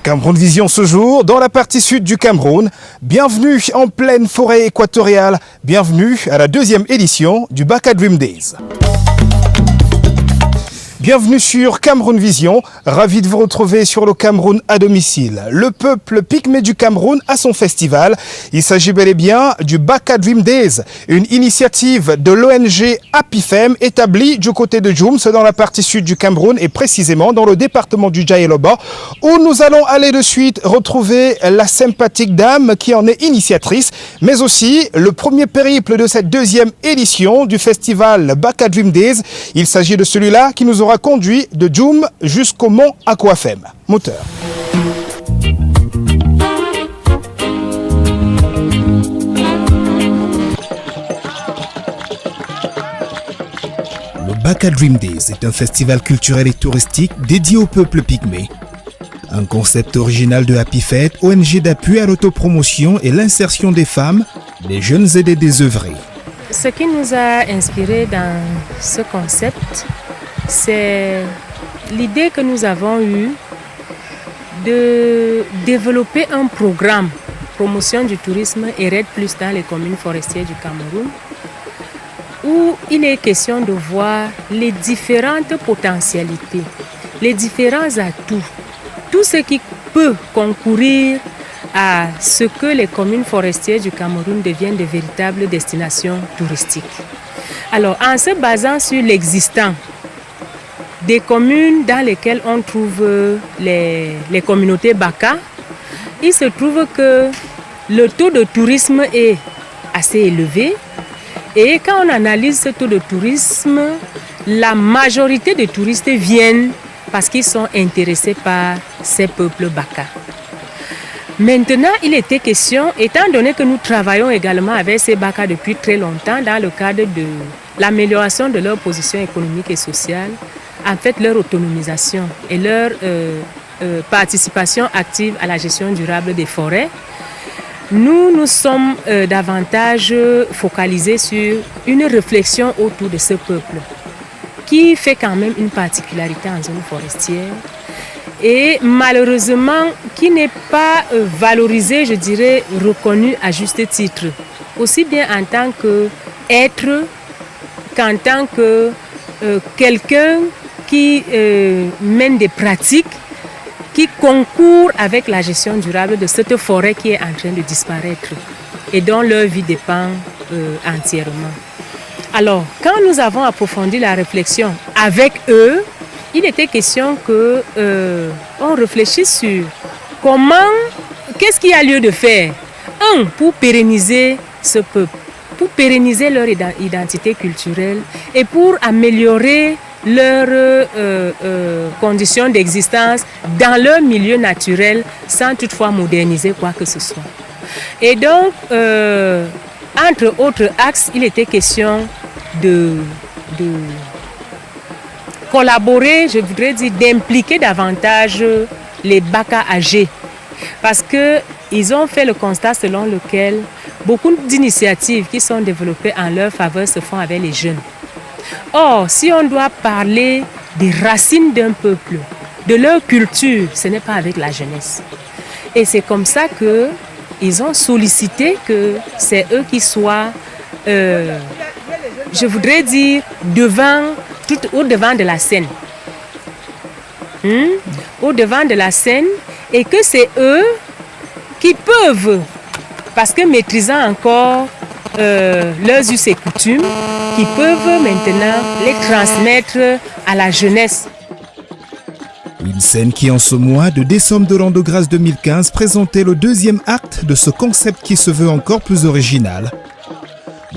Cameroun Vision ce jour, dans la partie sud du Cameroun. Bienvenue en pleine forêt équatoriale. Bienvenue à la deuxième édition du Baka Dream Days. Bienvenue sur Cameroun Vision, ravi de vous retrouver sur le Cameroun à domicile. Le peuple pygmée du Cameroun a son festival. Il s'agit bel et bien du Baka Dream Days, une initiative de l'ONG Apifem établie du côté de Djoum, dans la partie sud du Cameroun et précisément dans le département du Djaïloba, où nous allons aller de suite retrouver la sympathique dame qui en est initiatrice, mais aussi le premier périple de cette deuxième édition du festival Baka Dream Days. Il s'agit de celui-là qui nous aura conduit de Djoum jusqu'au mont Aquafem. Moteur. Le Baka Dream Days est un festival culturel et touristique dédié au peuple pygmée. Un concept original de Happy Fête, ONG d'appui à l'autopromotion et l'insertion des femmes, des jeunes et des désœuvrés. Ce qui nous a inspiré dans ce concept, c'est l'idée que nous avons eue de développer un programme promotion du tourisme et RED+ dans les communes forestières du Cameroun, où il est question de voir les différentes potentialités, les différents atouts, tout ce qui peut concourir à ce que les communes forestières du Cameroun deviennent de véritables destinations touristiques. Alors, en se basant sur l'existant, des communes dans lesquelles on trouve les communautés Baka, il se trouve que le taux de tourisme est assez élevé. Et quand on analyse ce taux de tourisme, la majorité des touristes viennent parce qu'ils sont intéressés par ces peuples Baka. Maintenant, il était question, étant donné que nous travaillons également avec ces Baka depuis très longtemps dans le cadre de l'amélioration de leur position économique et sociale, en fait leur autonomisation et leur participation active à la gestion durable des forêts, nous sommes davantage focalisés sur une réflexion autour de ce peuple qui fait quand même une particularité en zone forestière et malheureusement qui n'est pas valorisé, je dirais, reconnu à juste titre, aussi bien en tant qu'être qu'en tant que quelqu'un qui mène des pratiques qui concourent avec la gestion durable de cette forêt qui est en train de disparaître et dont leur vie dépend entièrement. Alors, quand nous avons approfondi la réflexion avec eux, il était question qu'on réfléchisse sur qu'est-ce qu'il y a lieu de faire. Pour pérenniser ce peuple, pour pérenniser leur identité culturelle et pour améliorer leurs conditions d'existence dans leur milieu naturel sans toutefois moderniser quoi que ce soit. Et donc, entre autres axes, il était question de collaborer, je voudrais dire d'impliquer davantage les Baka âgés parce qu'ils ont fait le constat selon lequel beaucoup d'initiatives qui sont développées en leur faveur se font avec les jeunes. Or, si on doit parler des racines d'un peuple, de leur culture, ce n'est pas avec la jeunesse. Et c'est comme ça qu'ils ont sollicité que c'est eux qui soient, je voudrais dire, au devant de la scène. Au devant de la scène, et que c'est eux qui peuvent, parce que maîtrisant encore leurs us et coutumes, qui peuvent maintenant les transmettre à la jeunesse. Une scène qui, en ce mois de décembre de l'an de grâce 2015, présentait le deuxième acte de ce concept qui se veut encore plus original.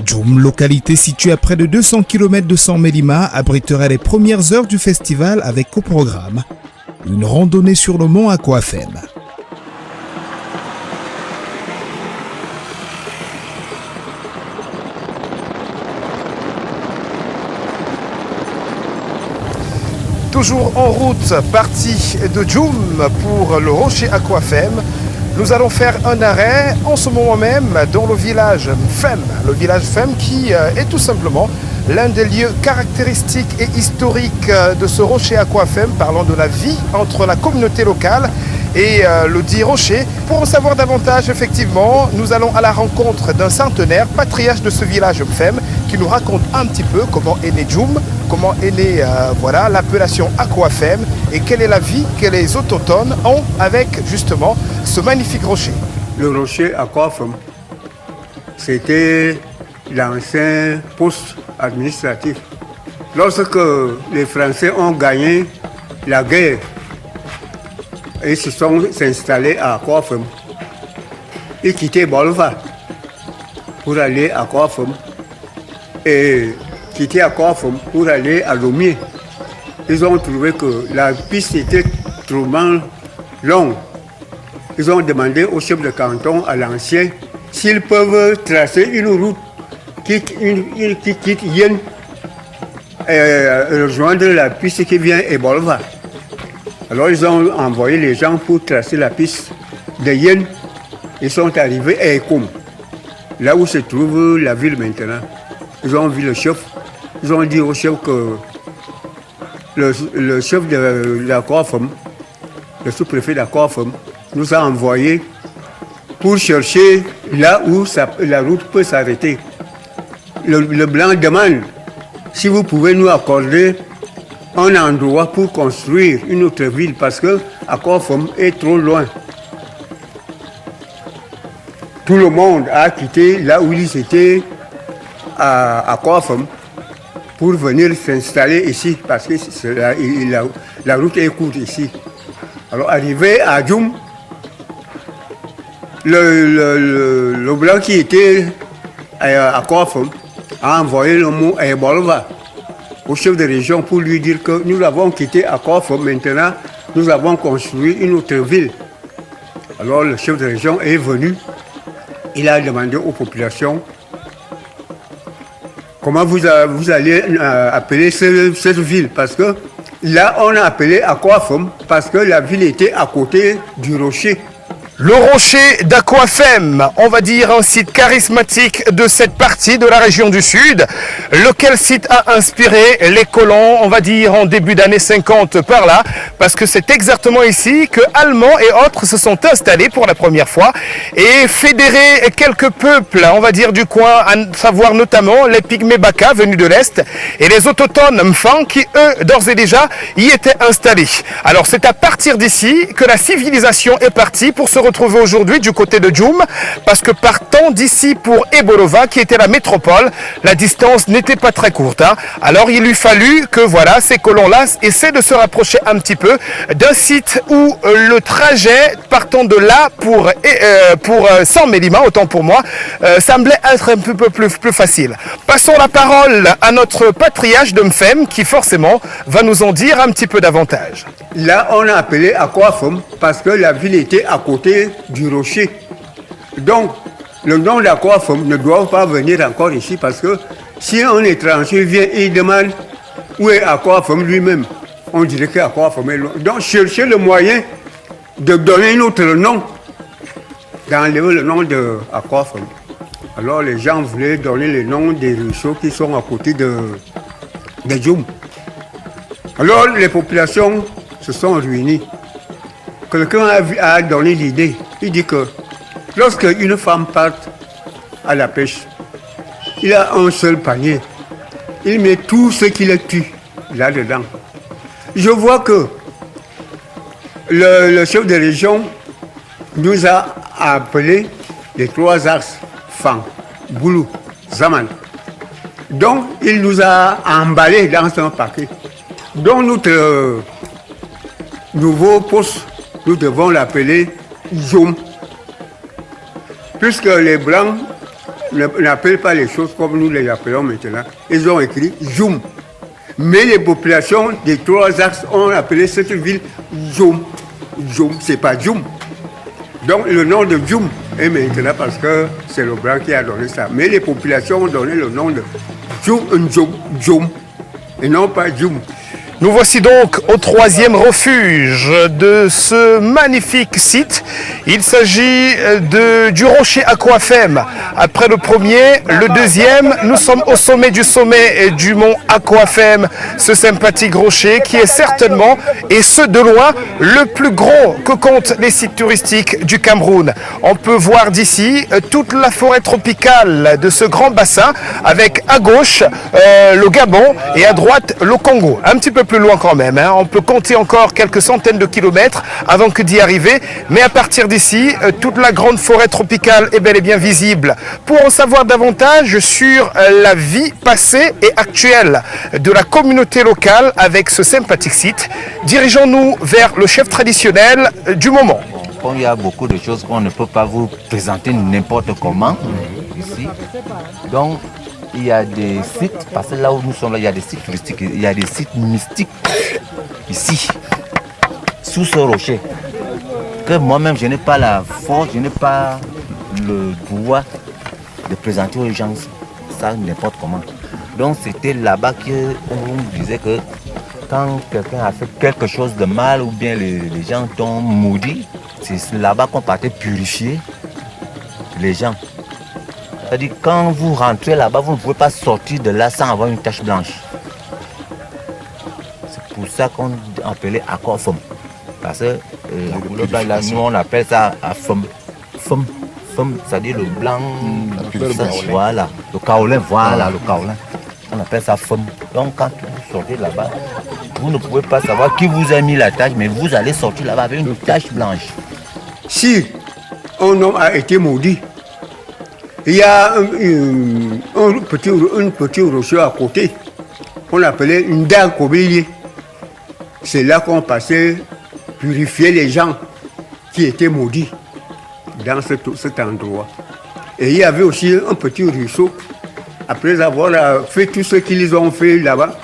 Djoum, localité située à près de 200 km de San Mélima, abriterait les premières heures du festival avec au programme une randonnée sur le mont Aquafem. Toujours en route, partie de Djoum pour le rocher Aquafem. Nous allons faire un arrêt en ce moment même dans le village Fem. Le village Fem qui est tout simplement l'un des lieux caractéristiques et historiques de ce rocher Aquafem, parlant de la vie entre la communauté locale et le dit Rocher. Pour en savoir davantage, effectivement, nous allons à la rencontre d'un centenaire, patriarche de ce village Mfem, qui nous raconte un petit peu comment est né Djoum, comment est née l'appellation Aquafem et quelle est la vie que les autochtones ont avec justement ce magnifique rocher. Le rocher Aquafem, c'était l'ancien poste administratif. Lorsque les Français ont gagné la guerre, ils se sont installés à Aquafem. Ils quittaient Bolva pour aller à Aquafem et quitter Aquafem pour aller à Lomier. Ils ont trouvé que la piste était trop longue. Ils ont demandé au chef de canton, à l'ancien, s'ils peuvent tracer une route qui quitte Yen et rejoindre la piste qui vient à Bolva. Alors ils ont envoyé les gens pour tracer la piste de Yen. Ils sont arrivés à Ekom, là où se trouve la ville maintenant. Ils ont vu le chef. Ils ont dit au chef que le chef de l'Aquafem, le sous-préfet d'Aquafem, nous a envoyés pour chercher là où la route peut s'arrêter. Le blanc demande si vous pouvez nous accorder un endroit pour construire une autre ville parce que Aquafem est trop loin. Tout le monde a quitté là où ils étaient à Aquafem pour venir s'installer ici parce que la route est courte ici. Alors arrivé à Djoum, le blanc qui était à Aquafem a envoyé le mot à Bolva au chef de région pour lui dire que nous avons quitté Aquafem, maintenant nous avons construit une autre ville. Alors le chef de région est venu, il a demandé aux populations comment vous allez appeler cette ville, parce que là on a appelé Aquafem parce que la ville était à côté du rocher. Le rocher d'Aquafem, on va dire un site charismatique de cette partie de la région du Sud, lequel site a inspiré les colons, on va dire en début d'année 50 par là, parce que c'est exactement ici que Allemands et autres se sont installés pour la première fois et fédéré quelques peuples, on va dire du coin, à savoir notamment les Pygmées Baka venus de l'Est et les autochtones Mfang qui eux d'ores et déjà y étaient installés. Alors c'est à partir d'ici que la civilisation est partie pour se retrouver aujourd'hui du côté de Djoum, parce que partant d'ici pour Ebolova, qui était la métropole, la distance n'était pas très courte. Alors il lui fallut que voilà, ces colons-là essaient de se rapprocher un petit peu d'un site où le trajet partant de là pour San Mélima, autant pour moi, semblait être un peu plus facile. Passons la parole à notre patriarche de Mfem, qui forcément va nous en dire un petit peu davantage. Là, on a appelé Aquafem parce que la ville était à côté du rocher. Donc, le nom d'Aquafem ne doit pas venir encore ici parce que si un étranger vient et il demande où est Aquafem lui-même, on dirait qu'Aquafem est loin. Donc, chercher le moyen de donner un autre nom, d'enlever le nom d'Aquafem. Alors, les gens voulaient donner le nom des ruisseaux qui sont à côté de Djoum. Alors, les populations se sont réunies. Quelqu'un a donné l'idée. Il dit que lorsque une femme part à la pêche, il a un seul panier. Il met tout ce qu'il tue là-dedans. Je vois que le chef de région nous a appelé les 3 axes Fang, Boulou, Zaman. Donc, il nous a emballés dans un paquet. Donc, notre nouveau poste, nous devons l'appeler Djoum. Puisque les Blancs n'appellent pas les choses comme nous les appelons maintenant, ils ont écrit Djoum. Mais les populations des 3 axes ont appelé cette ville Djoum. Djoum, c'est pas Djoum. Donc le nom de Djoum est maintenant parce que c'est le Blanc qui a donné ça. Mais les populations ont donné le nom de Djoum et non pas Djoum. Nous voici donc au troisième refuge de ce magnifique site. Il s'agit du rocher Aquafem. Après le premier, le deuxième, nous sommes au sommet du mont Aquafem, ce sympathique rocher qui est certainement, et ce de loin, le plus gros que comptent les sites touristiques du Cameroun. On peut voir d'ici toute la forêt tropicale de ce grand bassin, avec à gauche le Gabon et à droite le Congo. Un petit peu plus loin quand même, hein. On peut compter encore quelques centaines de kilomètres avant que d'y arriver, mais à partir d'ici, toute la grande forêt tropicale est bel et bien visible. Pour en savoir davantage sur la vie passée et actuelle de la communauté locale avec ce sympathique site, dirigeons-nous vers le chef traditionnel du moment. Bon, il y a beaucoup de choses qu'on ne peut pas vous présenter n'importe comment ici. Donc, il y a des sites, parce que là où nous sommes, là, il y a des sites touristiques, il y a des sites mystiques ici, sous ce rocher, que moi-même je n'ai pas la force, je n'ai pas le droit de présenter aux gens ça n'importe comment. Donc c'était là-bas qu'on nous disait que quand quelqu'un a fait quelque chose de mal ou bien les gens t'ont maudit, c'est là-bas qu'on partait purifier les gens. C'est-à-dire quand vous rentrez là-bas, vous ne pouvez pas sortir de là sans avoir une tache blanche. C'est pour ça qu'on appelait Aquafem. Parce que là, nous on appelle ça Afem. Fem, c'est-à-dire le blanc, voilà, le kaolin, voilà, le kaolin. On appelle ça Fem. Donc quand vous sortez là-bas, vous ne pouvez pas savoir qui vous a mis la tache, mais vous allez sortir là-bas avec une tache blanche. Si un homme a été maudit, il y a un petit rocher à côté, qu'on appelait une dague Kobélier. C'est là qu'on passait purifier les gens qui étaient maudits dans cet endroit. Et il y avait aussi un petit ruisseau. Après avoir fait tout ce qu'ils ont fait là-bas,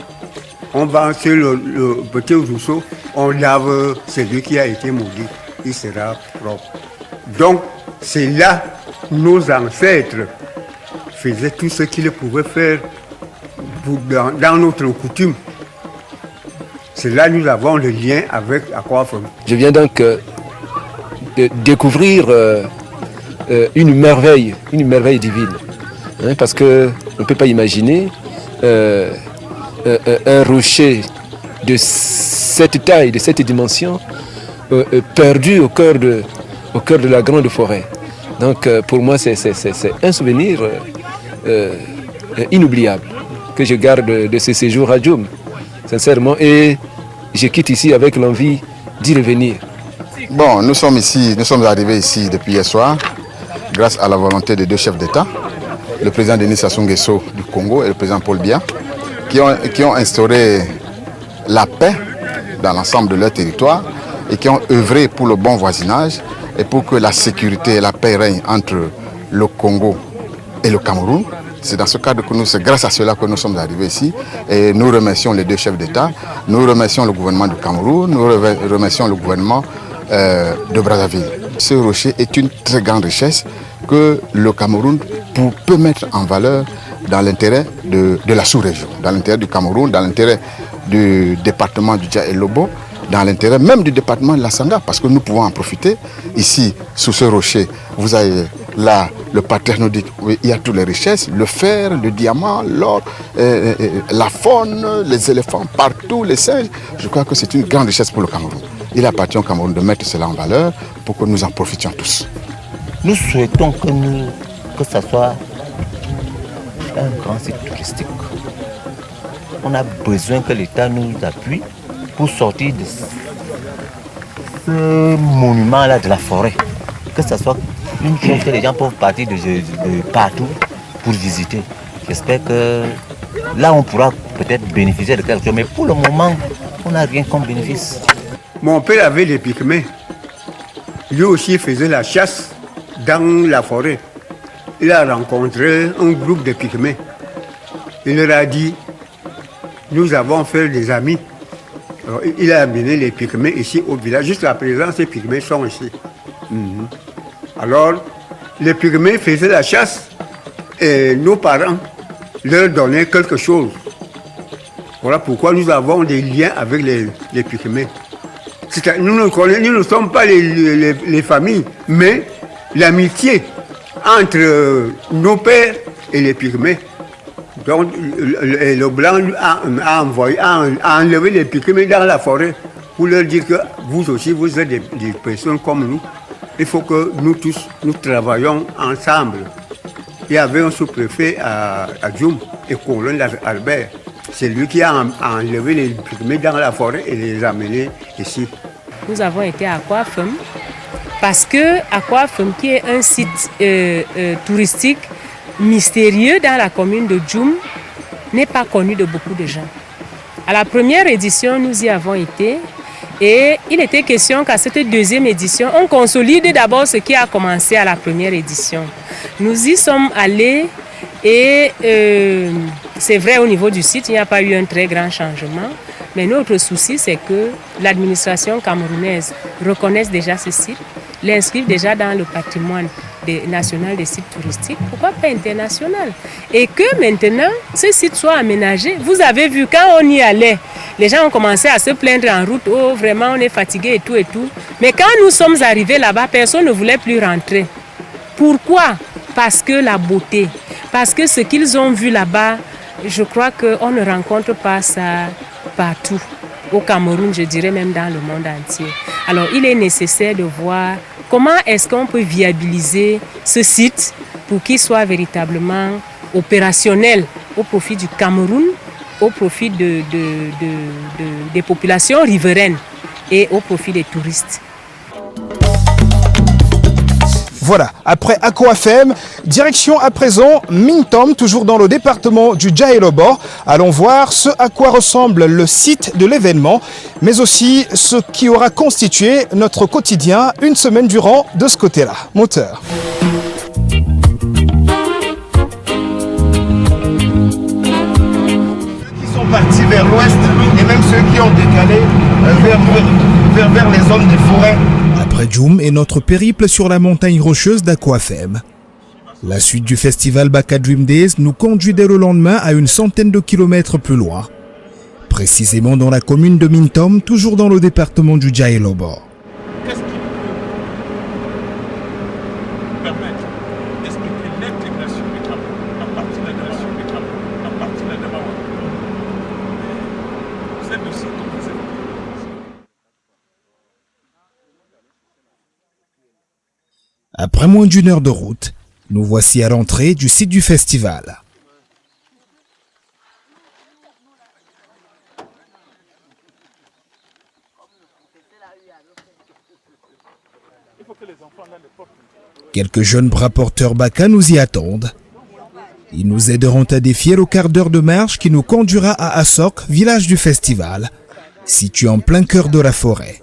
on va sur le petit ruisseau, on lave celui qui a été maudit, il sera propre. Donc, c'est là nos ancêtres faisaient tout ce qu'ils pouvaient faire dans notre coutume. C'est là que nous avons le lien avec Aquafem. Je viens donc de découvrir une merveille divine. Hein, parce qu'on ne peut pas imaginer un rocher de cette taille, de cette dimension, perdu au cœur de la grande forêt. Donc pour moi, c'est un souvenir inoubliable que je garde de ce séjour à Djoum, sincèrement. Et je quitte ici avec l'envie d'y revenir. Bon, nous sommes arrivés ici depuis hier soir, grâce à la volonté des deux chefs d'État, le président Denis Sassou Nguesso du Congo et le président Paul Biya, qui ont instauré la paix dans l'ensemble de leur territoire et qui ont œuvré pour le bon voisinage et pour que la sécurité et la paix règnent entre le Congo et le Cameroun. C'est dans ce cadre que c'est grâce à cela que nous sommes arrivés ici et nous remercions les deux chefs d'État, nous remercions le gouvernement du Cameroun, nous remercions le gouvernement de Brazzaville. Ce rocher est une très grande richesse que le Cameroun peut mettre en valeur dans l'intérêt de la sous-région, dans l'intérêt du Cameroun, dans l'intérêt du département du Dja et Lobo, dans l'intérêt même du département de la Sanga, parce que nous pouvons en profiter. Ici, sous ce rocher, vous avez là le parterre nordique, où il y a toutes les richesses, le fer, le diamant, l'or, la faune, les éléphants, partout, les singes. Je crois que c'est une grande richesse pour le Cameroun. Il appartient au Cameroun de mettre cela en valeur pour que nous en profitions tous. Nous souhaitons que ça soit un grand site touristique. On a besoin que l'État nous appuie pour sortir de ce monument-là de la forêt. Que ça soit une chose que les gens peuvent partir de partout pour visiter. J'espère que là, on pourra peut-être bénéficier de quelque chose, mais pour le moment, on n'a rien comme bénéfice. Mon père avait les pygmées. Lui aussi faisait la chasse dans la forêt. Il a rencontré un groupe de pygmées. Il leur a dit, nous avons fait des amis. Alors, il a amené les pygmées ici au village. Jusqu'à présent, ces pygmées sont ici. Alors, les pygmées faisaient la chasse et nos parents leur donnaient quelque chose. Voilà pourquoi nous avons des liens avec les Pygmées. Nous ne sommes pas les familles, mais l'amitié entre nos pères et les Pygmées. Donc le blanc a enlevé les Pygmées dans la forêt pour leur dire que vous aussi, vous êtes des personnes comme nous. Il faut que nous tous, nous travaillons ensemble. Il y avait un sous-préfet à Djoum, et colonel Albert. C'est lui qui a enlevé les Pygmées dans la forêt et les amenés ici. Nous avons été à Aquafem parce que Aquafem, qui est un site touristique mystérieux dans la commune de Djoum, n'est pas connu de beaucoup de gens. À la première édition, nous y avons été et il était question qu'à cette deuxième édition, on consolide d'abord ce qui a commencé à la première édition. Nous y sommes allés et c'est vrai, au niveau du site, il n'y a pas eu un très grand changement. Mais notre souci, c'est que l'administration camerounaise reconnaisse déjà ce site, l'inscrive déjà dans le patrimoine national des sites touristiques, pourquoi pas international? Et que maintenant, ce site soit aménagé. Vous avez vu, quand on y allait, les gens ont commencé à se plaindre en route, oh vraiment on est fatigué et tout et tout. Mais quand nous sommes arrivés là-bas, personne ne voulait plus rentrer. Pourquoi? Parce que la beauté, parce que ce qu'ils ont vu là-bas, je crois qu'on ne rencontre pas ça partout. Au Cameroun, je dirais même dans le monde entier. Alors il est nécessaire de voir comment est-ce qu'on peut viabiliser ce site pour qu'il soit véritablement opérationnel au profit du Cameroun, au profit des populations riveraines et au profit des touristes. Voilà, après Aquafem, direction à présent Mintom, toujours dans le département du Djaïlobo. Allons voir ce à quoi ressemble le site de l'événement, mais aussi ce qui aura constitué notre quotidien une semaine durant de ce côté-là. Moteur. Qui sont partis vers l'ouest et même ceux qui ont décalé vers les zones des forêts. Après Djoum et notre périple sur la montagne rocheuse d'Aquafem. La suite du festival Baka Dream Days nous conduit dès le lendemain à une centaine de kilomètres plus loin. Précisément dans la commune de Mintom, toujours dans le département du Djaïlobo. Qu'est-ce qui peut permettre d'expliquer l'intégration du Cameroun, à partir de l'intégration du Cameroun, à partir de la démarche? C'est le site que vous évoquez. Après moins d'une heure de route, nous voici à l'entrée du site du festival. Quelques jeunes bras porteurs Baka nous y attendent. Ils nous aideront à défier le quart d'heure de marche qui nous conduira à Assok, village du festival, situé en plein cœur de la forêt.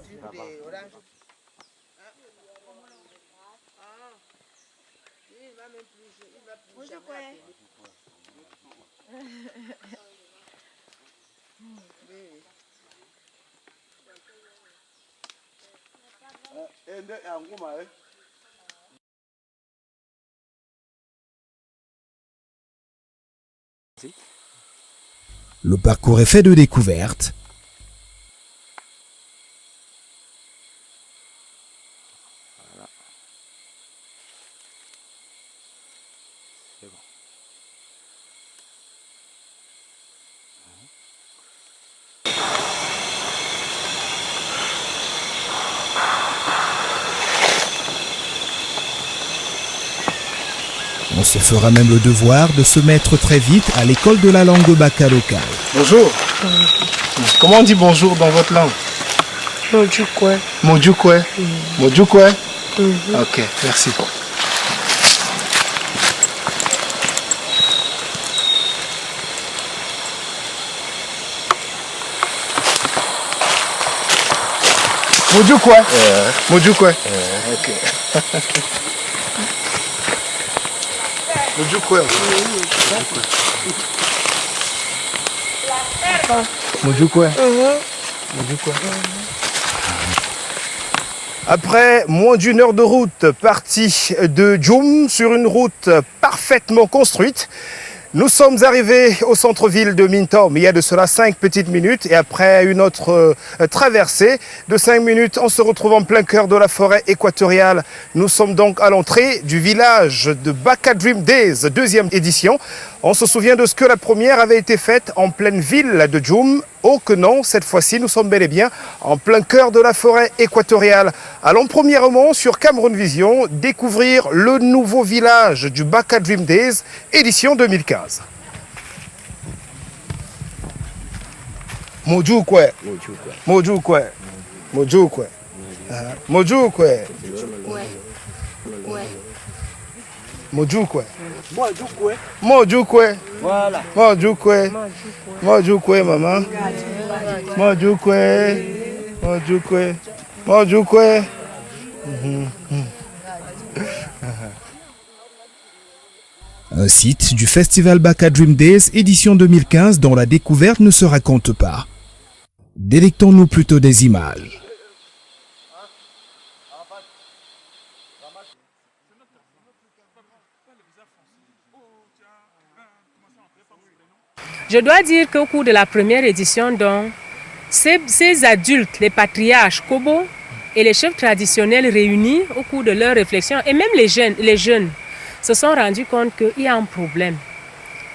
Le parcours est fait de découvertes. On se fera même le devoir de se mettre très vite à l'école de la langue Baka locale. Bonjour. Comment on dit bonjour dans votre langue? Modjoukwe. Modjoukwe. Modjoukwe. Ok, merci. Modjoukwe. Modjoukwe. Ok. Modjoukwe. Modjoukwe. Modjoukwe. Après moins d'une heure de route, partie de Djoum sur une route parfaitement construite, Nous sommes arrivés au centre-ville de Mintom il y a de cela 5 petites minutes et après une autre traversée de 5 minutes, on se retrouve en plein cœur de la forêt équatoriale. Nous sommes donc à l'entrée du village de Baka Dream Days, deuxième édition. On se souvient de ce que la première avait été faite en pleine ville de Djoum. Oh que non, cette fois-ci, nous sommes bel et bien en plein cœur de la forêt équatoriale. Allons premièrement sur Cameroun Vision découvrir le nouveau village du Baka Dream Days, édition 2015. Mojukwe. Mojukwe. Mojukwe. Mojukwe. Mojukwe. Mojukwe. Voilà. Mojukwe. Mojukwe, maman. Mojukwe. Mojukwe. Mojukwe. Un site du festival Baka Dream Days édition 2015 dont la découverte ne se raconte pas. Délectons-nous plutôt des images. Je dois dire qu'au cours de la première édition, donc, ces adultes, les patriarches Kobo et les chefs traditionnels réunis au cours de leurs réflexions, et même les jeunes se sont rendus compte qu'il y a un problème.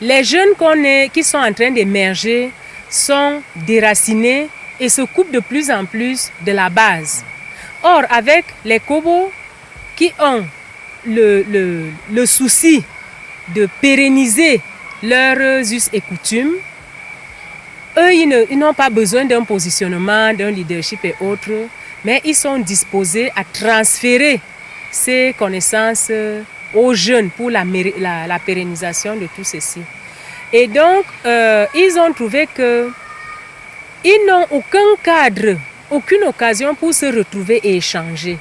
Les jeunes qui sont en train d'émerger sont déracinés et se coupent de plus en plus de la base. Or, avec les Kobo qui ont le souci de pérenniser leurs us et coutumes, eux, ils n'ont pas besoin d'un positionnement, d'un leadership et autres, mais ils sont disposés à transférer ces connaissances aux jeunes pour la pérennisation de tout ceci. Et donc, ils ont trouvé qu'ils n'ont aucun cadre, aucune occasion pour se retrouver et échanger.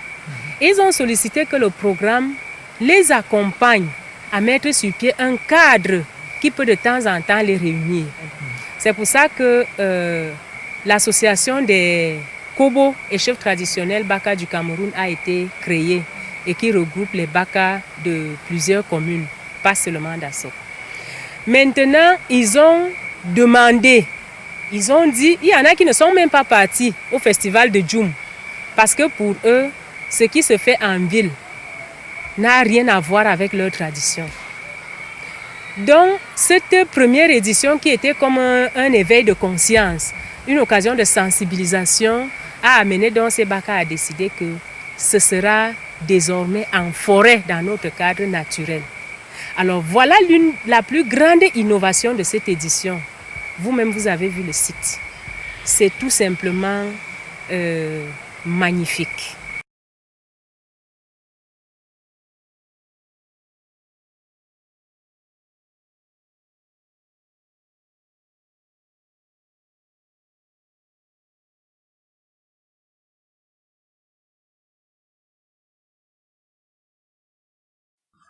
Ils ont sollicité que le programme les accompagne à mettre sur pied un cadre qui peut de temps en temps les réunir. C'est pour ça que l'association des Kobo et chefs traditionnels Baka du Cameroun a été créée et qui regroupe les Baka de plusieurs communes, pas seulement d'Assok. Maintenant, ils ont demandé, ils ont dit, il y en a qui ne sont même pas partis au festival de Djoum, parce que pour eux, ce qui se fait en ville n'a rien à voir avec leur tradition. Donc, cette première édition qui était comme un éveil de conscience, une occasion de sensibilisation, a amené donc ces Baka à décider que ce sera désormais en forêt dans notre cadre naturel. Alors voilà la plus grande innovation de cette édition. Vous-même, vous avez vu le site. C'est tout simplement magnifique.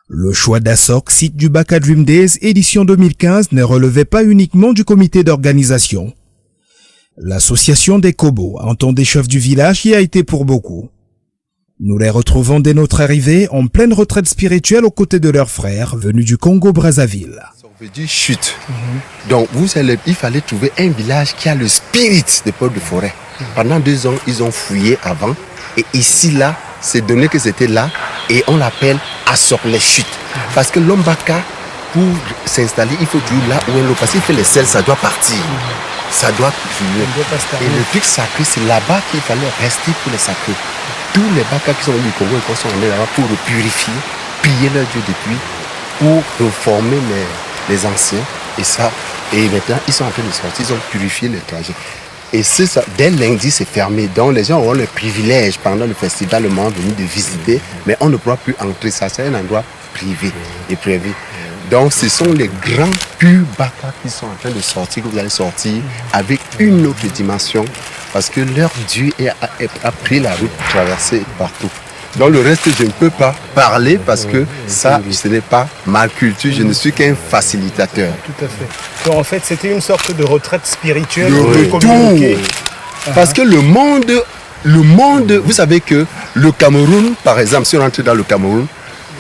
Le choix d'Assok, site du Baka Dream Days édition 2015, ne relevait pas uniquement du comité d'organisation. L'association des Kobo, en tant des chefs du village, y a été pour beaucoup. Nous les retrouvons dès notre arrivée en pleine retraite spirituelle aux côtés de leurs frères venus du Congo-Brazzaville. Ça veut dire chute. Donc il fallait trouver un village qui a le spirit des peuples de forêt. Pendant 2 ans, ils ont fouillé avant et ici, là, c'est donné que c'était là et on l'appelle Assok les chutes. Parce que l'homme Baka, pour s'installer, il faut toujours là où est l'eau. Parce qu'il fait les sels, ça doit partir. Ça doit fluer. Et le truc sacré, c'est là-bas qu'il fallait rester pour les sacrés. Tous les Baka qui sont venus du Congo, ils sont allés là-bas pour le purifier, piller leur Dieu depuis, pour reformer les anciens. Et maintenant, ils sont en train de sortir, ils ont purifié les trajets. Et c'est ça, dès lundi, c'est fermé. Donc les gens auront le privilège pendant le festival, le moment venu de visiter, mais on ne pourra plus entrer. Ça, c'est un endroit privé et prévu. Donc ce sont les grands purs Baka qui sont en train de sortir, que vous allez sortir avec une autre dimension, parce que leur Dieu a pris la route pour traverser partout. Dans le reste, je ne peux pas parler parce que ça, ce n'est pas ma culture. Je ne suis qu'un facilitateur. Tout à fait. Donc en fait, c'était une sorte de retraite spirituelle. Parce que le monde, vous savez que le Cameroun, par exemple, si on entre dans le Cameroun,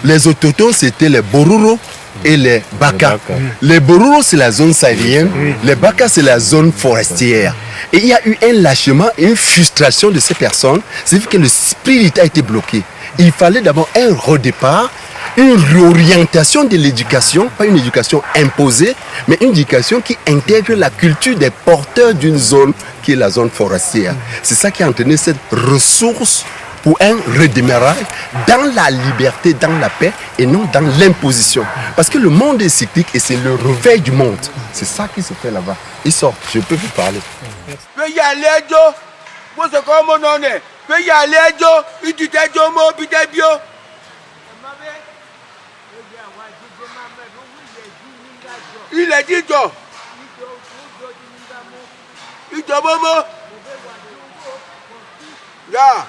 les autochtones, c'était les Bororo, et les Baka. Les Bororo, c'est la zone sahélienne, les Baka, c'est la zone forestière. Et il y a eu un lâchement et une frustration de ces personnes, c'est-à-dire que le spirit a été bloqué. Il fallait d'abord un redépart, une réorientation de l'éducation, pas une éducation imposée, mais une éducation qui intègre la culture des porteurs d'une zone qui est la zone forestière. C'est ça qui a entraîné cette ressource pour un redémarrage dans la liberté, dans la paix et non dans l'imposition. Parce que le monde est cyclique et c'est le réveil du monde. C'est ça qui se fait là-bas. Il sort, je peux vous parler. Il a dit toi. Il t'a maman. Là.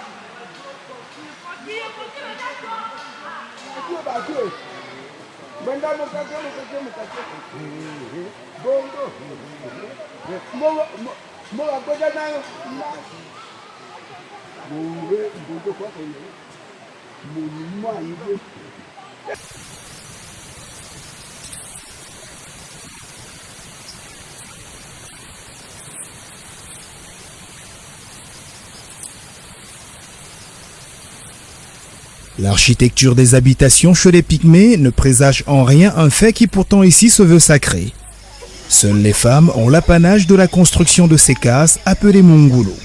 L'architecture des habitations chez les Pygmées ne présage en rien un fait qui pourtant ici se veut sacré. Seules les femmes ont l'apanage de la construction de ces cases appelées mongolo.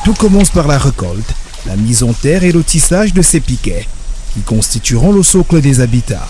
Tout commence par la récolte, la mise en terre et le tissage de ces piquets, qui constitueront le socle des habitats.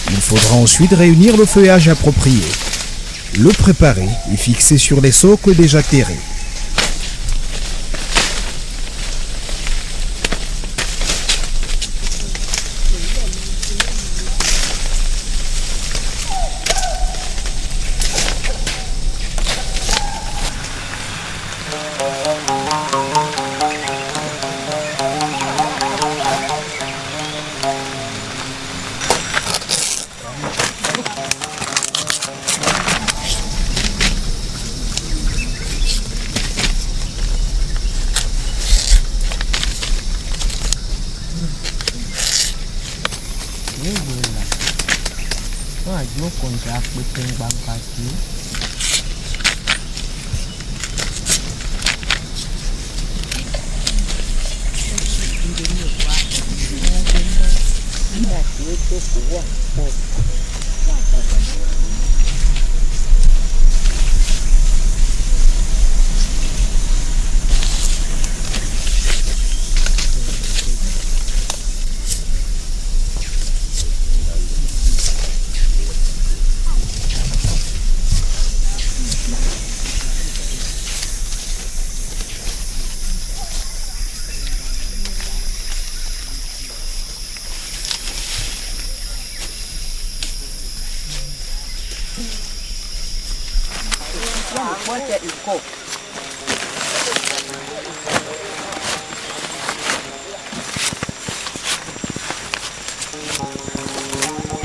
Il faudra ensuite réunir le feuillage approprié, le préparer et fixer sur les socles déjà terrés.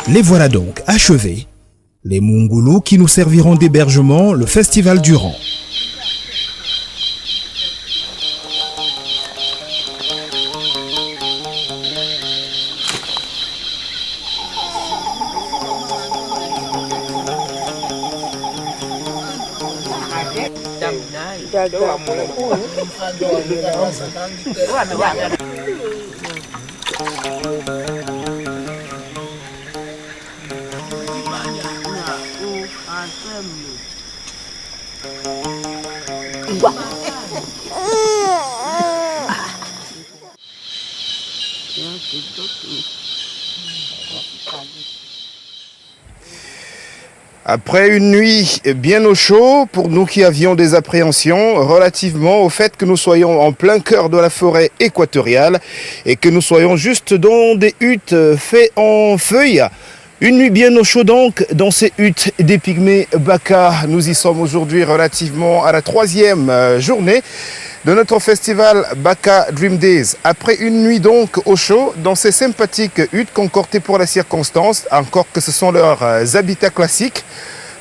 Les voilà donc achevés, les Mungulu qui nous serviront d'hébergement le festival durant. Après une nuit bien au chaud, pour nous qui avions des appréhensions relativement au fait que nous soyons en plein cœur de la forêt équatoriale et que nous soyons juste dans des huttes faites en feuilles. Une nuit bien au chaud donc dans ces huttes des pygmées Baka. Nous y sommes aujourd'hui relativement à la 3e journée de notre festival Baka Dream Days. Après une nuit donc au chaud dans ces sympathiques huttes concoctées pour la circonstance, encore que ce sont leurs habitats classiques.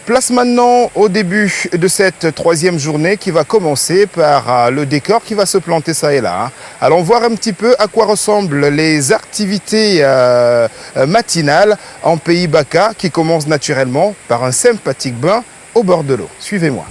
Place maintenant au début de cette 3e journée qui va commencer par le décor qui va se planter ça et là. Allons voir un petit peu à quoi ressemblent les activités matinales en pays Baka qui commencent naturellement par un sympathique bain au bord de l'eau. Suivez-moi.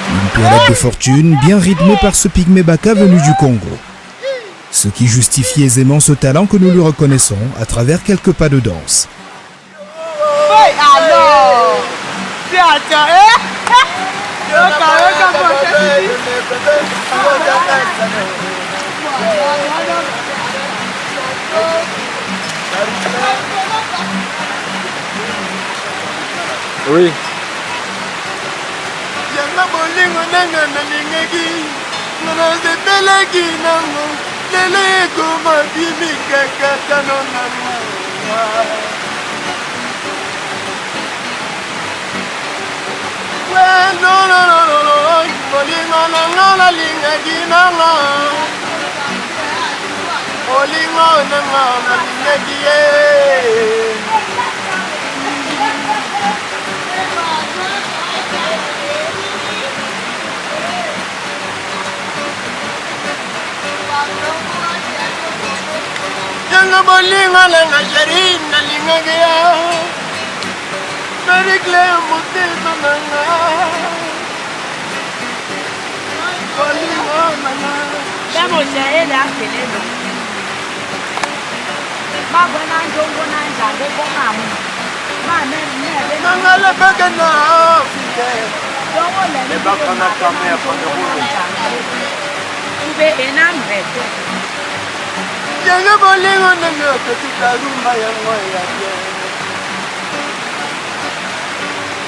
Une toilette de fortune bien rythmée par ce pygmée Baka venu du Congo. Ce qui justifie aisément ce talent que nous lui reconnaissons à travers quelques pas de danse. Oui.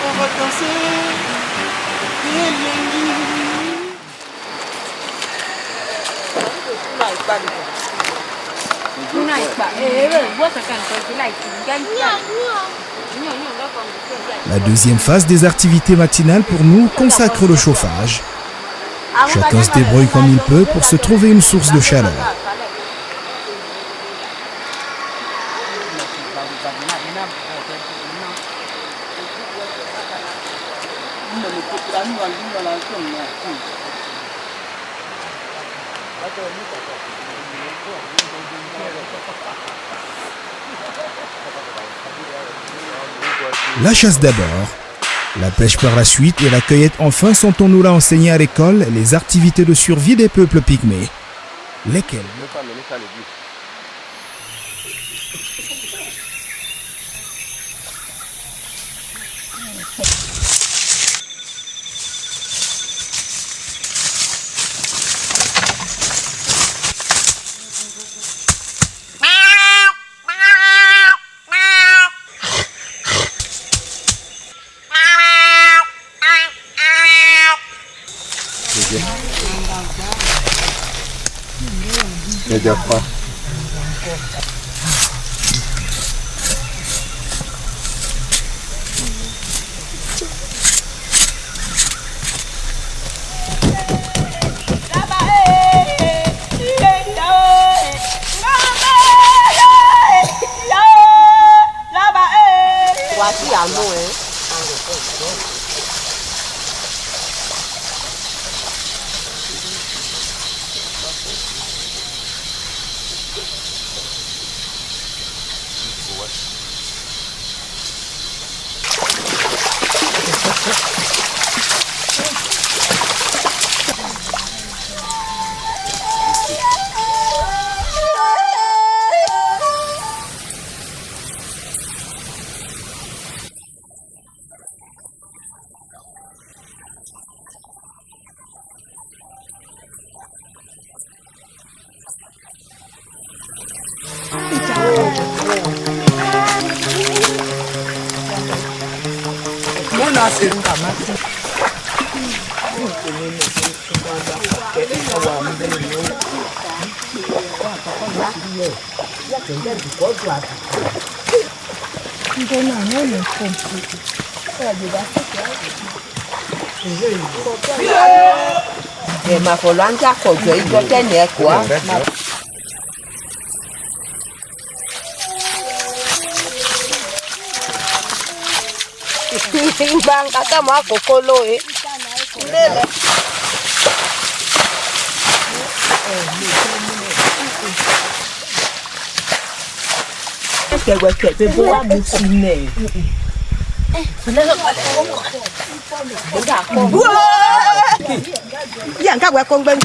On va danser. La deuxième phase des activités matinales pour nous consacre le chauffage. Chacun se débrouille comme il peut pour se trouver une source de chaleur. La chasse d'abord, la pêche par la suite et la cueillette enfin sont on nous l'a enseigné à l'école les activités de survie des peuples pygmées. Lesquelles? Jaffa. Bang kata mau kokolo yang kau buat kong beng.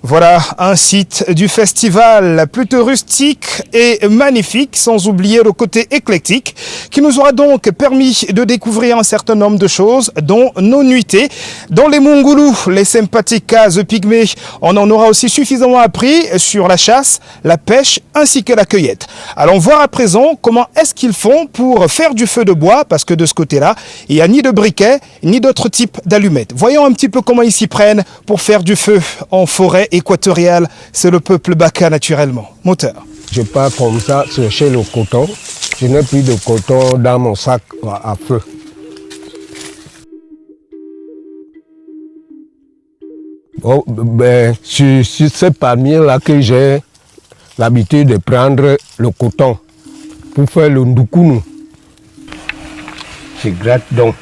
Voilà un site du festival plutôt rustique et magnifique, sans oublier le côté éclectique, qui nous aura donc permis de découvrir un certain nombre de choses, dont nos nuitées. Dans les Mungulu, les sympathiques cases pygmées, on en aura aussi suffisamment appris sur la chasse, la pêche ainsi que la cueillette. Allons voir à présent comment est-ce qu'ils font pour faire du feu de bois, parce que de ce côté-là, il n'y a ni de briquet, ni d'autres types d'allumettes. Voyons un petit peu comment ils s'y prennent pour faire du feu en forêt équatoriale. C'est le peuple Baka naturellement. Moteur. Je pars comme ça chercher le coton. Je n'ai plus de coton dans mon sac à feu. Bon, sur ce palmier-là que j'ai l'habitude de prendre le coton pour faire le ndukunu. Je gratte donc.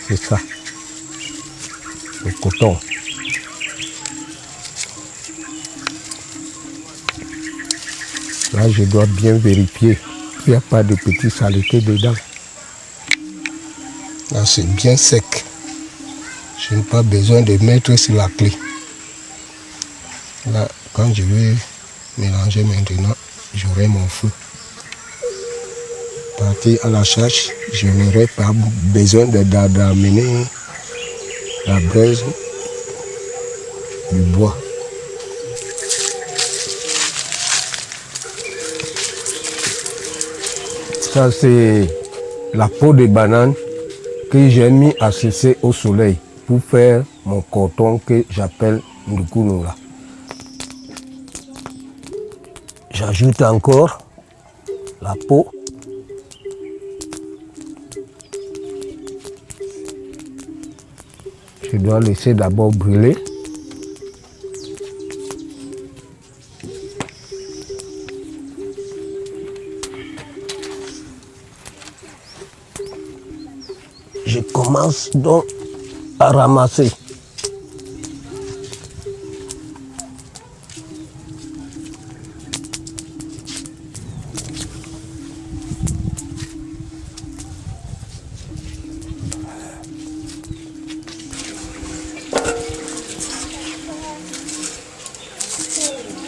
C'est ça, le coton. Là, je dois bien vérifier qu'il n'y a pas de petites saletés dedans. Là, c'est bien sec. Je n'ai pas besoin de mettre sur la clé. Là, quand je vais mélanger maintenant, j'aurai mon feu. Partir à la chasse, je n'aurai pas besoin d'amener la braise du bois. Ça, c'est la peau de banane que j'ai mis à sécher au soleil pour faire mon coton que j'appelle Ndukunula. J'ajoute encore la peau. Je dois laisser d'abord brûler. Je commence donc à ramasser.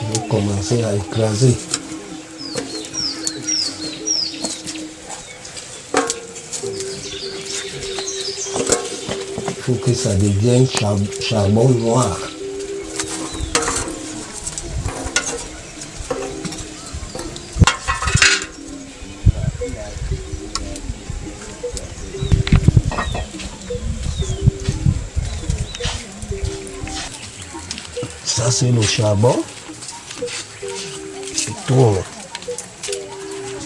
Je vais commencer à écraser. Il faut que ça devienne charbon noir. Ça c'est le charbon. Je tourne.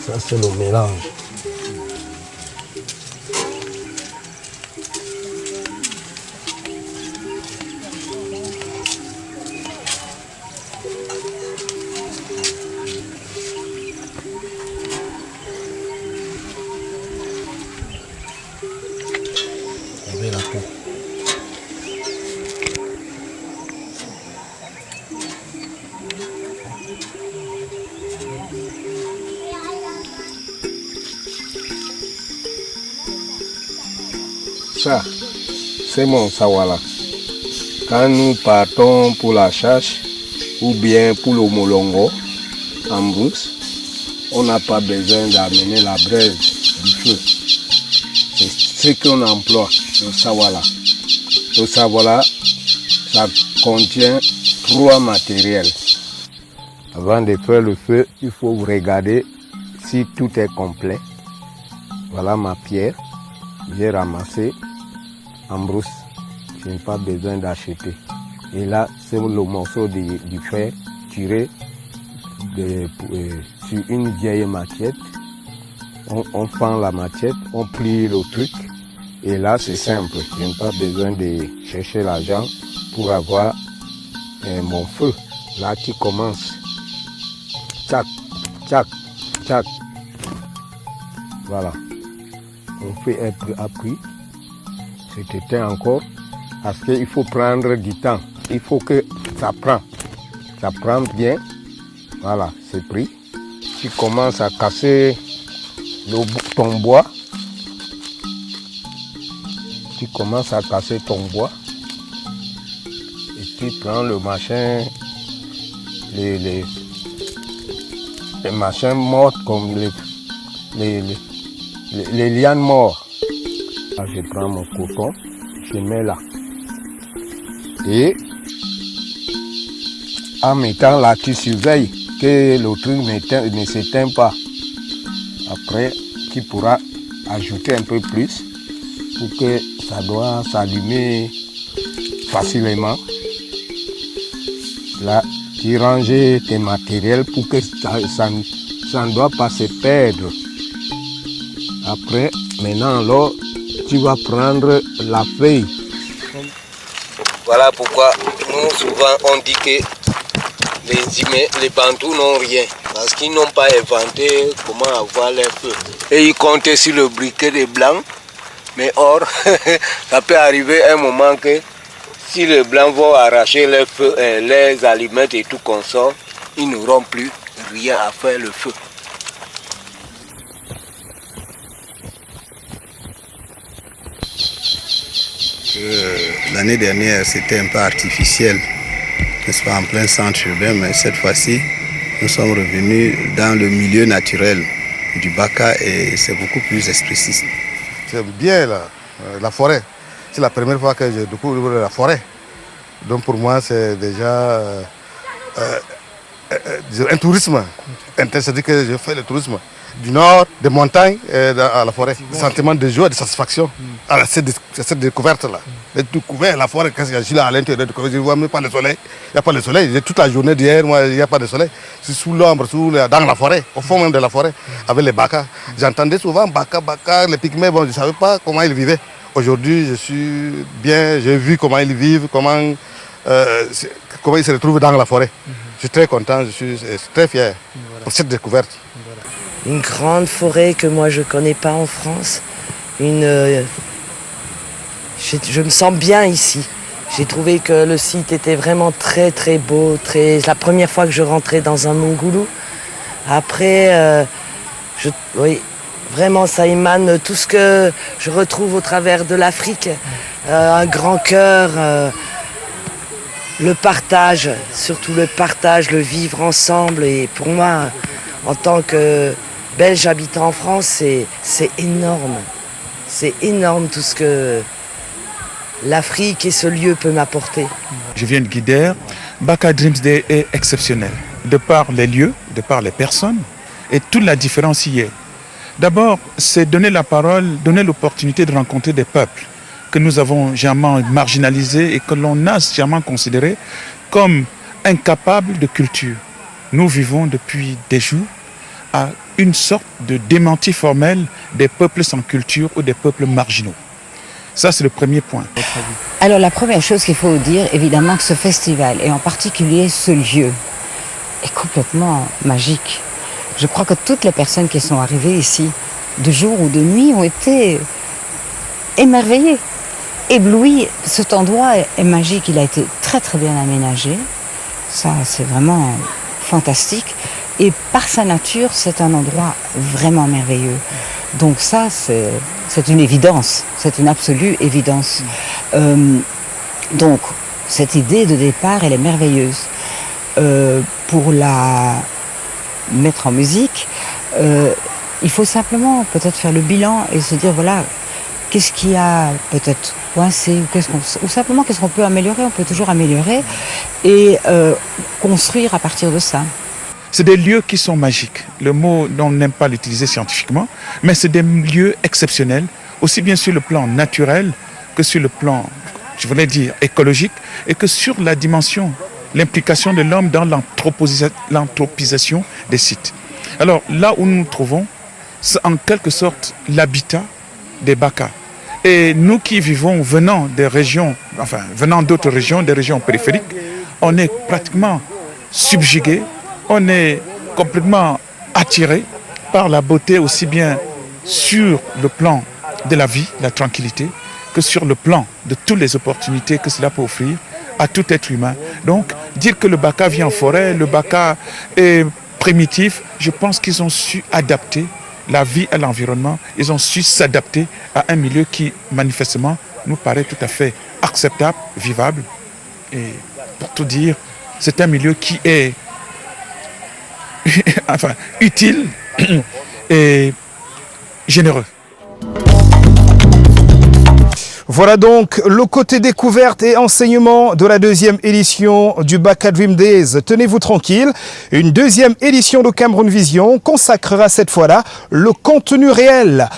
Ça c'est le mélange. Ça, c'est mon sawala. Quand nous partons pour la chasse ou bien pour le molongo en brousse, on n'a pas besoin d'amener la braise du feu. C'est ce qu'on emploie, le sawala. Le sawala, ça contient 3 matériels. Avant de faire le feu, il faut regarder si tout est complet. Voilà ma pierre. J'ai ramassé en brousse. Je n'ai pas besoin d'acheter. Et là, c'est le morceau du fer tiré sur une vieille machette. On fend la machette, on plie le truc. Et là, c'est simple. Je n'ai pas besoin de chercher l'argent pour avoir mon feu. Là, qui commence. Tchac, tchac, tchac. Voilà. On fait être appris. C'est éteint encore. Parce qu'il faut prendre du temps. Il faut que ça prend. ça prend bien. Voilà, c'est pris. Tu commences à casser ton bois. Tu commences à casser ton bois. Et tu prends le machin, les machins morts comme les lianes morts. Là, je prends mon coton, je mets là. Et en mettant là, tu surveilles que le truc ne s'éteint pas. Après, tu pourras ajouter un peu plus pour que ça doit s'allumer facilement. Là, tu ranges tes matériels pour que ça ne doit pas se perdre. Après, maintenant, là, tu vas prendre la feuille. Voilà pourquoi nous, souvent, on dit que les Bantous n'ont rien. Parce qu'ils n'ont pas inventé comment avoir les feux. Et ils comptaient sur le briquet des Blancs. Mais or, ça peut arriver un moment que si les Blancs vont arracher les feux, les aliments et tout consort, ils n'auront plus rien à faire le feu. L'année dernière, c'était un peu artificiel, n'est-ce pas, en plein centre urbain, mais cette fois-ci, nous sommes revenus dans le milieu naturel du Baka et c'est beaucoup plus expressif. C'est bien là, la forêt. C'est la première fois que je découvre la forêt. Donc pour moi, c'est déjà un tourisme. C'est-à-dire que je fais le tourisme du nord, des montagnes à la forêt. Sentiment de joie, de satisfaction à cette découverte-là. D'être découvert la forêt, quand je suis là à l'intérieur, je ne vois même pas le soleil. Il n'y a pas de soleil. Toute la journée d'hier, moi, il n'y a pas de soleil. Je suis sous l'ombre, dans la forêt, au fond même de la forêt, avec les Baka. J'entendais souvent Baka, les Pygmées, bon, je ne savais pas comment ils vivaient. Aujourd'hui, je suis bien, j'ai vu comment ils vivent, comment ils se retrouvent dans la forêt. Je suis très content, je suis très fier pour cette découverte. Une grande forêt que moi je ne connais pas en France. Je me sens bien ici. J'ai trouvé que le site était vraiment très très beau. C'est la première fois que je rentrais dans un Mongoulou. Après, oui, vraiment ça émane tout ce que je retrouve au travers de l'Afrique. Un grand cœur, le partage, surtout le partage, le vivre ensemble. Et pour moi, en tant que Belge habitant en France, c'est énorme. C'est énorme tout ce que l'Afrique et ce lieu peut m'apporter. Je viens de Guider. Baka Dreams Day est exceptionnel. De par les lieux, de par les personnes, et toute la différence y est. D'abord, c'est donner la parole, donner l'opportunité de rencontrer des peuples que nous avons généralement marginalisés et que l'on a généralement considérés comme incapables de culture. Nous vivons depuis des jours à une sorte de démenti formel des peuples sans culture ou des peuples marginaux. Ça, c'est le premier point. Alors, la première chose qu'il faut dire, évidemment, que ce festival, et en particulier ce lieu, est complètement magique. Je crois que toutes les personnes qui sont arrivées ici, de jour ou de nuit, ont été émerveillées, éblouies. Cet endroit est magique, il a été très très bien aménagé. Ça, c'est vraiment fantastique. Et par sa nature, c'est un endroit vraiment merveilleux. Donc ça, c'est une évidence, c'est une absolue évidence. Donc, cette idée de départ, elle est merveilleuse. Pour la mettre en musique, il faut simplement peut-être faire le bilan et se dire, voilà, qu'est-ce qui a peut-être coincé ou simplement qu'est-ce qu'on peut améliorer. On peut toujours améliorer et construire à partir de ça. C'est des lieux qui sont magiques. Le mot, on n'aime pas l'utiliser scientifiquement, mais c'est des lieux exceptionnels, aussi bien sur le plan naturel que sur le plan, je voulais dire, écologique, et que sur la dimension, l'implication de l'homme dans l'anthropisation des sites. Alors là où nous nous trouvons, c'est en quelque sorte l'habitat des Baka. Et nous qui vivons venant des régions, enfin venant d'autres régions, des régions périphériques, on est pratiquement subjugués. On est complètement attiré par la beauté aussi bien sur le plan de la vie, la tranquillité, que sur le plan de toutes les opportunités que cela peut offrir à tout être humain. Donc dire que le Baka vit en forêt, le Baka est primitif, je pense qu'ils ont su adapter la vie à l'environnement, ils ont su s'adapter à un milieu qui, manifestement, nous paraît tout à fait acceptable, vivable. Et pour tout dire, c'est un milieu qui est enfin, utile et généreux. Voilà donc le côté découverte et enseignement de la deuxième édition du Baka Dream Days. Tenez-vous tranquille, une deuxième édition de Cameroun Vision consacrera cette fois-là le contenu réel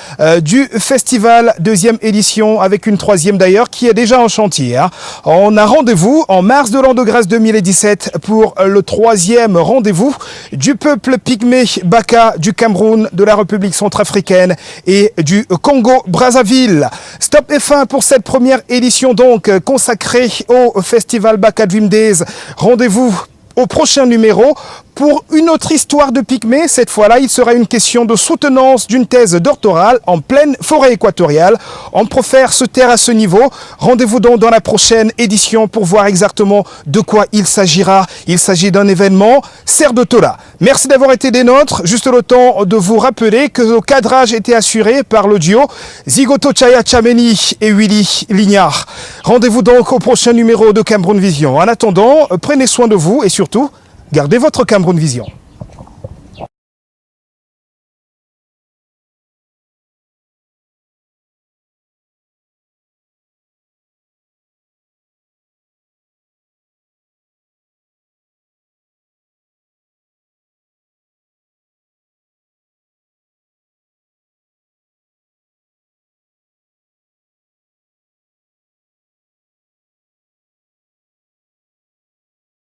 du festival, deuxième édition avec une troisième d'ailleurs qui est déjà en chantier. On a rendez-vous en mars de l'an de grâce 2017 pour le troisième rendez-vous du peuple pygmée Baka du Cameroun, de la République centrafricaine et du Congo-Brazzaville. Stop et fin pour cette première édition donc consacrée au festival Baka Dream Days. Rendez-vous au prochain numéro pour une autre histoire de Pygmée. Cette fois-là, il sera une question de soutenance d'une thèse doctorale en pleine forêt équatoriale. On préfère se taire à ce niveau. Rendez-vous donc dans la prochaine édition pour voir exactement de quoi il s'agira. Il s'agit d'un événement Serre de Tola. Merci d'avoir été des nôtres. Juste le temps de vous rappeler que le cadrage était assuré par le duo Zigoto Chaya Chameni et Willy Lignard. Rendez-vous donc au prochain numéro de Cameroun Vision. En attendant, prenez soin de vous et surtout, gardez votre Cameroun Vision.